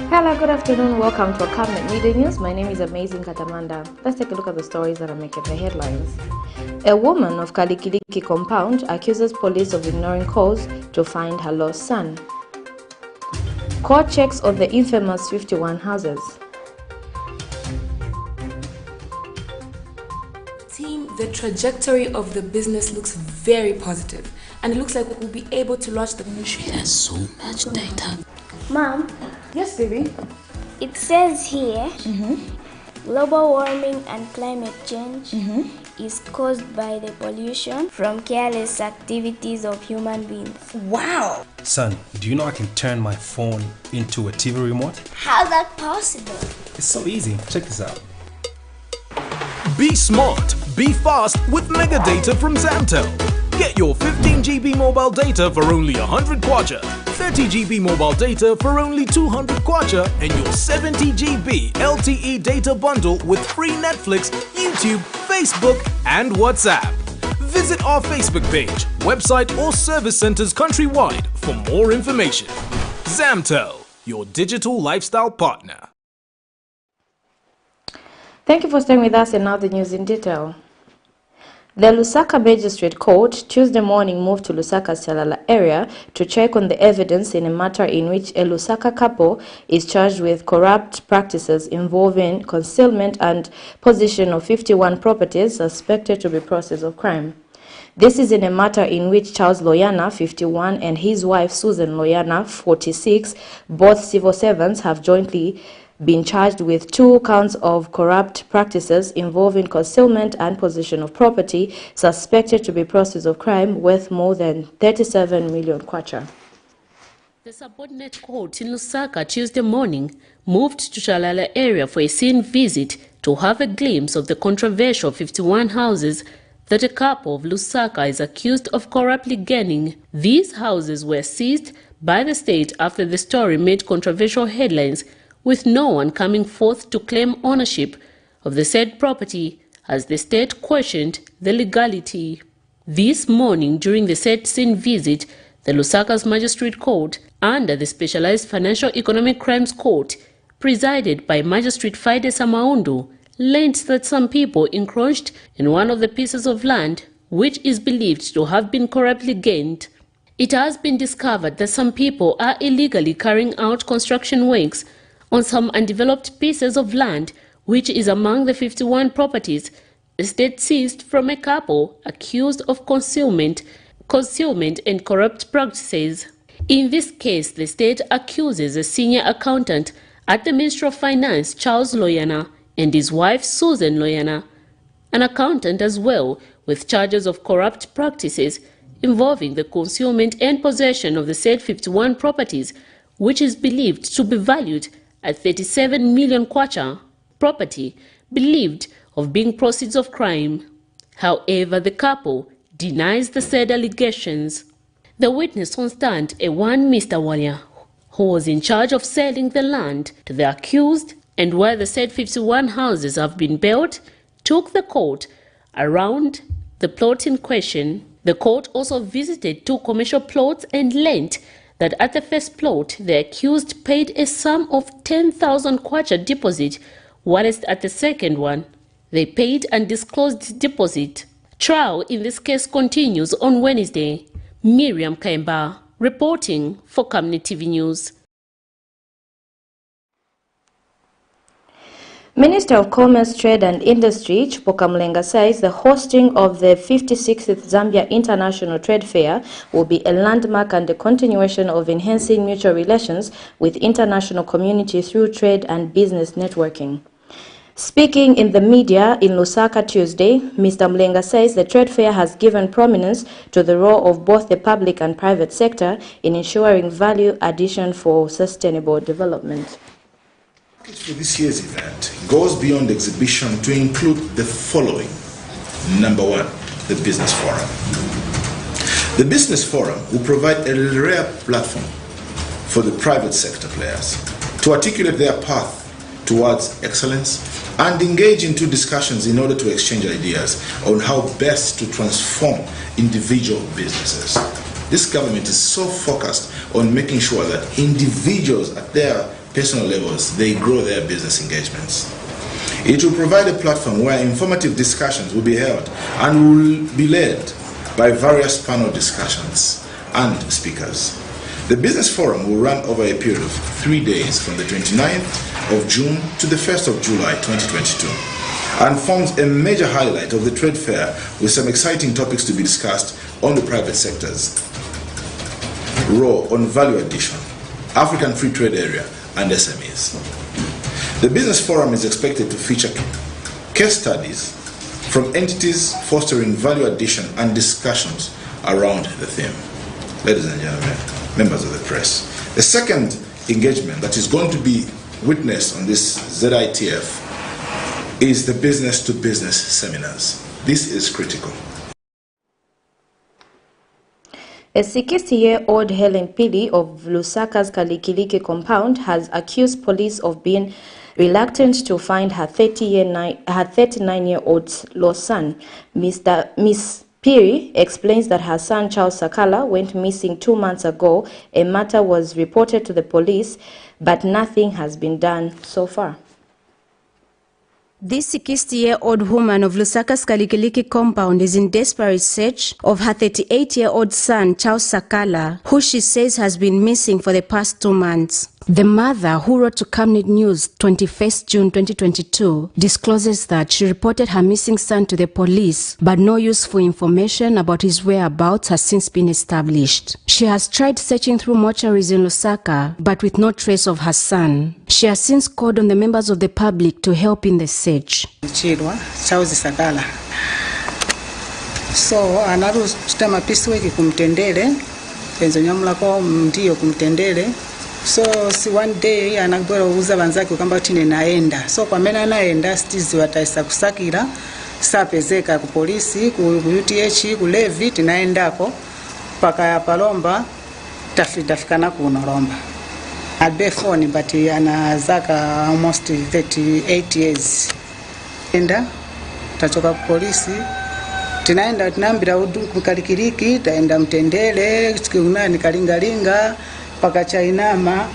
Hello, good afternoon. Welcome to Camnet Midday News. My name is Amazing Katamanda. Let's take a look at the stories that are making the headlines. A woman of KALIKI-LIKI compound accuses police of ignoring calls to find her lost son. Court checks on the infamous 51 houses. Team, the trajectory of the business looks very positive, and it looks like we'll be able to launch the... She has so much data. Mom? Yes, baby? It says here, global warming and climate change is caused by the pollution from careless activities of human beings. Wow! Son, do you know I can turn my phone into a TV remote? How's that possible? It's so easy. Check this out. Be smart, be fast with mega data from Zamtel. Get your 15 GB mobile data for only 100 kwacha, 30 GB mobile data for only 200 kwacha, and your 70 GB LTE data bundle with free Netflix, YouTube, Facebook, and WhatsApp. Visit our Facebook page, website, or service centers countrywide for more information. Zamtel, your digital lifestyle partner. Thank you for staying with us, and now the news in detail. The Lusaka Magistrate Court Tuesday morning moved to Lusaka's Chalala area to check on the evidence in a matter in which a Lusaka couple is charged with corrupt practices involving concealment and possession of 51 properties suspected to be process of crime. This is in a matter in which Charles Loyana, 51, and his wife Susan Loyana, 46, both civil servants, have jointly been charged with 2 counts of corrupt practices involving concealment and possession of property suspected to be process of crime worth more than 37 million kwacha. The subordinate court in Lusaka Tuesday morning moved to Chalala area for a scene visit to have a glimpse of the controversial 51 houses that a couple of Lusaka is accused of corruptly gaining. These houses were seized by the state after the story made controversial headlines, with no one coming forth to claim ownership of the said property as the state questioned the legality. This morning, during the said scene visit, the Lusaka's Magistrate Court, under the Specialized Financial Economic Crimes Court, presided by Magistrate Fide Samaundu, learned that some people encroached in one of the pieces of land which is believed to have been corruptly gained. It has been discovered that some people are illegally carrying out construction works on some undeveloped pieces of land, which is among the 51 properties the state seized from a couple accused of concealment and corrupt practices. In this case, the state accuses a senior accountant at the Ministry of Finance, Charles Loyana, and his wife, Susan Loyana, an accountant as well, with charges of corrupt practices involving the concealment and possession of the said 51 properties, which is believed to be valued at 37 million kwacha, property believed of being proceeds of crime. However, the couple denies the said allegations. The witness on stand, a one Mr. Walia, who was in charge of selling the land to the accused and where the said 51 houses have been built, took the court around the plot in question. The court also visited 2 commercial plots and learnt that at the first plot, the accused paid a sum of 10,000 kwacha deposit, whilst at the second one, they paid undisclosed deposit. Trial in this case continues on Wednesday. Miriam Kaimba, reporting for Camnet TV News. Minister of Commerce, Trade and Industry, Chipoka Mlenga, says the hosting of the 56th Zambia International Trade Fair will be a landmark and a continuation of enhancing mutual relations with international community through trade and business networking. Speaking in the media in Lusaka Tuesday, Mr. Mlenga says the trade fair has given prominence to the role of both the public and private sector in ensuring value addition for sustainable development. For this year's event goes beyond the exhibition to include the following. Number 1, the Business Forum. The Business Forum will provide a rare platform for the private sector players to articulate their path towards excellence and engage into discussions in order to exchange ideas on how best to transform individual businesses. This government is so focused on making sure that individuals at their personal levels, they grow their business engagements. It will provide a platform where informative discussions will be held and will be led by various panel discussions and speakers. The Business Forum will run over a period of 3 days from the 29th of June to the 1st of July 2022 and forms a major highlight of the trade fair with some exciting topics to be discussed on the private sector's role on value addition, African Free Trade Area and SMEs. The Business Forum is expected to feature case studies from entities fostering value addition and discussions around the theme. Ladies and gentlemen, members of the press, the second engagement that is going to be witnessed on this ZITF is the business-to-business seminars. This is critical. A 60-year-old Helen Pili of Lusaka's KALIKI-LIKI compound has accused police of being reluctant to find her 39-year-old lost son. Miss Piri explains that her son Charles Sakala went missing 2 months ago. A matter was reported to the police, but nothing has been done so far. This 60-year-old woman of Lusaka's KALIKI-LIKI compound is in desperate search of her 38-year-old son, Charles Sakala, who she says has been missing for the past 2 months. The mother, who wrote to Camnet News 21st June 2022, discloses that she reported her missing son to the police, but no useful information about his whereabouts has since been established. She has tried searching through mortuaries in Lusaka, but with no trace of her son. She has since called on the members of the public to help in the search. Charles Sakala. So anaru chitama pisweki kumtendele penzo nyamulako ndiyo kumtendele. So si one day anagora uza banzake ukamba tine naenda. So kwa mena naenda stizi wataisa kusakira sapezeka ku polisi ku UTH ku Levi tinaendako paka ya Palomba tafikana ku Noromba. Abe phone but anazaka almost 38 years. Enda tachoka ku polisi tinaenda tinambira ku KALIKI-LIKI taenda mtendele kunani kalingalinga paka chainama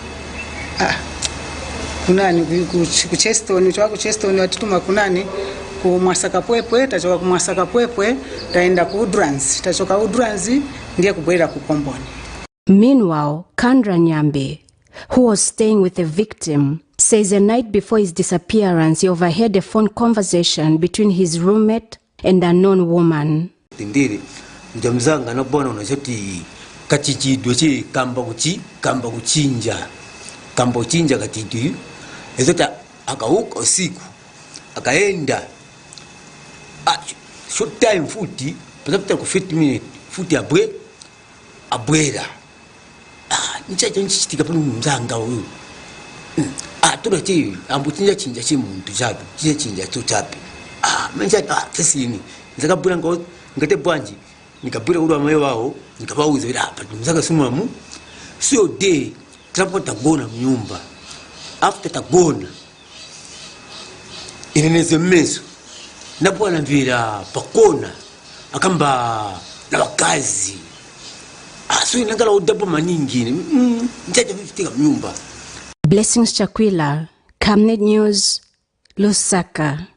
kunani ku Chestoni chwa ku Chestoni watituma kunani ku Mwasaka Pwepwe tachoka ku Mwasaka Pwepwe taenda ku Udrans tachoka Udrans ndiye kubwera ku Komboni. Meanwhile, Kandra Nyambe, who was staying with the victim, says the night before his disappearance he overheard a phone conversation between his roommate and an unknown woman. Tindiri njamzanga nabona unachoti kachijidwe chi kamba kuchinja kachidwe ezota akauka usiku akaenda short time futi patapita ku 50 minutes futi abwera nichacho nchitika pano mzanga uyu turati ambuchinja chinja chimuntu chapi chinja tutapi manje tesini ndakabura ngate bwanji nikabura uri amayo wao nikabauza ira apa mzanga simamu sio day trapota gona mnyumba after tagona ineneze meso nabwana mvira pakona akamba na wakazi so inangala udabo maningine njaje vifitika mnyumba. Blessings Chakwila, Camnet News, Lusaka.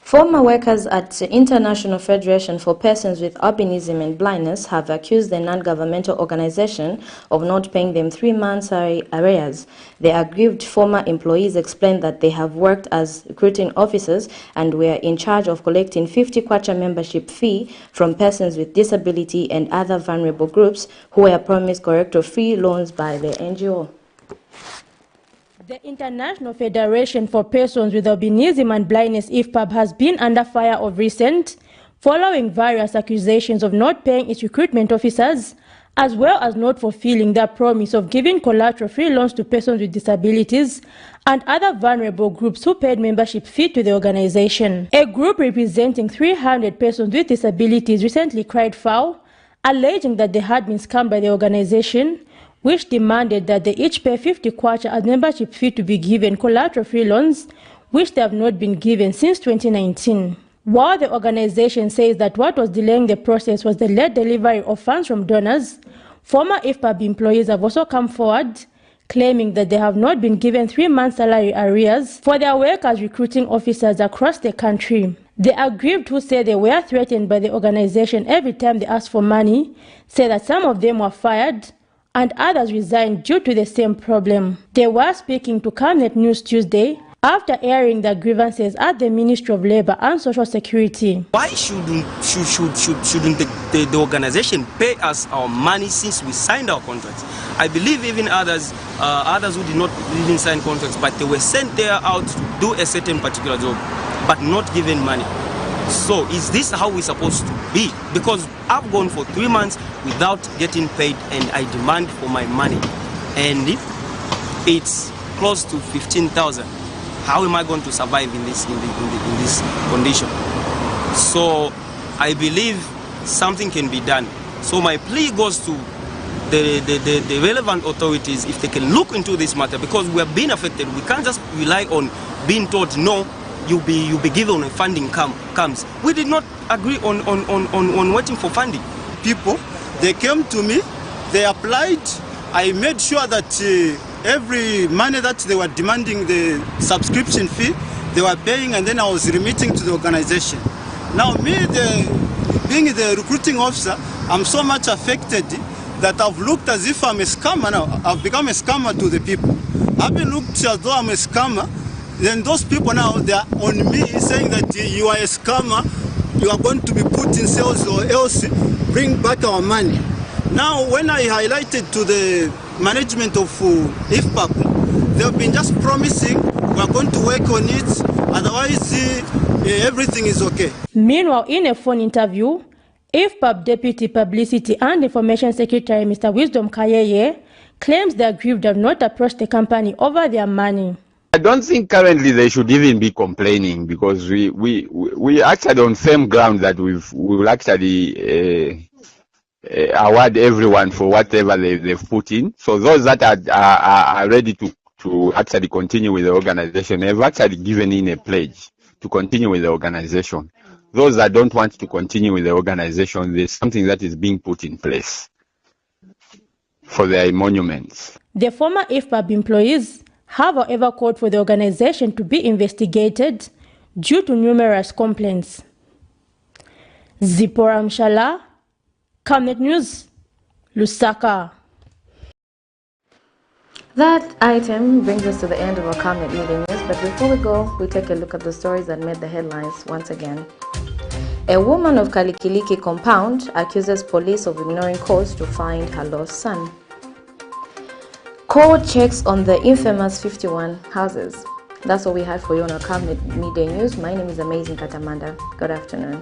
Former workers at the International Federation for Persons with Albinism and Blindness have accused the non-governmental organization of not paying them 3 months' arrears. The aggrieved former employees explained that they have worked as recruiting officers and were in charge of collecting 50 kwacha membership fee from persons with disability and other vulnerable groups who were promised corrector-free loans by the NGO. The International Federation for Persons with Albinism and Blindness, IFPAB, has been under fire of recent, following various accusations of not paying its recruitment officers, as well as not fulfilling their promise of giving collateral-free loans to persons with disabilities and other vulnerable groups who paid membership fee to the organization. A group representing 300 persons with disabilities recently cried foul, alleging that they had been scammed by the organization, which demanded that they each pay 50 kwacha as membership fee to be given collateral-free loans, which they have not been given since 2019. While the organization says that what was delaying the process was the late delivery of funds from donors, Former IFPAB employees have also come forward, claiming that they have not been given 3-month salary arrears for their work as recruiting officers across the country. The aggrieved, who say they were threatened by the organization every time they asked for money, say that some of them were fired and others resigned due to the same problem. They were speaking to Camnet News Tuesday after airing their grievances at the Ministry of Labour and Social Security. Why shouldn't the organization pay us our money since we signed our contracts? I believe even others who did not even sign contracts, but they were sent there out to do a certain particular job, but not given money. So is this how we're supposed to be? Because I've gone for 3 months without getting paid and I demand for my money. And if it's close to 15,000, how am I going to survive in this condition? So I believe something can be done. So my plea goes to the relevant authorities, if they can look into this matter, because we are being affected. We can't just rely on being told, no, you'll be given when funding comes. We did not agree on waiting for funding. People, they came to me, they applied. I made sure that every money that they were demanding, the subscription fee, they were paying, and then I was remitting to the organization. Now me, being the recruiting officer, I'm so much affected that I've looked as if I'm a scammer now. I've become a scammer to the people. I've been looked as though I'm a scammer. Then those people now, they are on me saying that you are a scammer, you are going to be put in cells or else bring back our money. Now when I highlighted to the management of IFPAB, they've been just promising we are going to work on it, otherwise everything is okay. Meanwhile, in a phone interview, IFPAB Deputy Publicity and Information Secretary Mr. Wisdom Kayeye claims the aggrieved have not approached the company over their money. I don't think currently they should even be complaining, because we actually on firm ground that we will actually award everyone for whatever they've put in. So those that are ready to actually continue with the organization, they've actually given in a pledge to continue with the organization. Those that don't want to continue with the organization, there's something that is being put in place for their emoluments. The former IFPAB employees have, however, called for the organization to be investigated due to numerous complaints. Zipporah Mshala, Camnet News, Lusaka. That item brings us to the end of our Camnet Midday News, but before we go, we take a look at the stories that made the headlines once again. A woman of KALIKI-LIKI compound accuses police of ignoring calls to find her lost son. Court checks on the infamous 51 houses. That's all we have for you on our Camnet Midday News. My name is Amazing Katamanda. Good afternoon.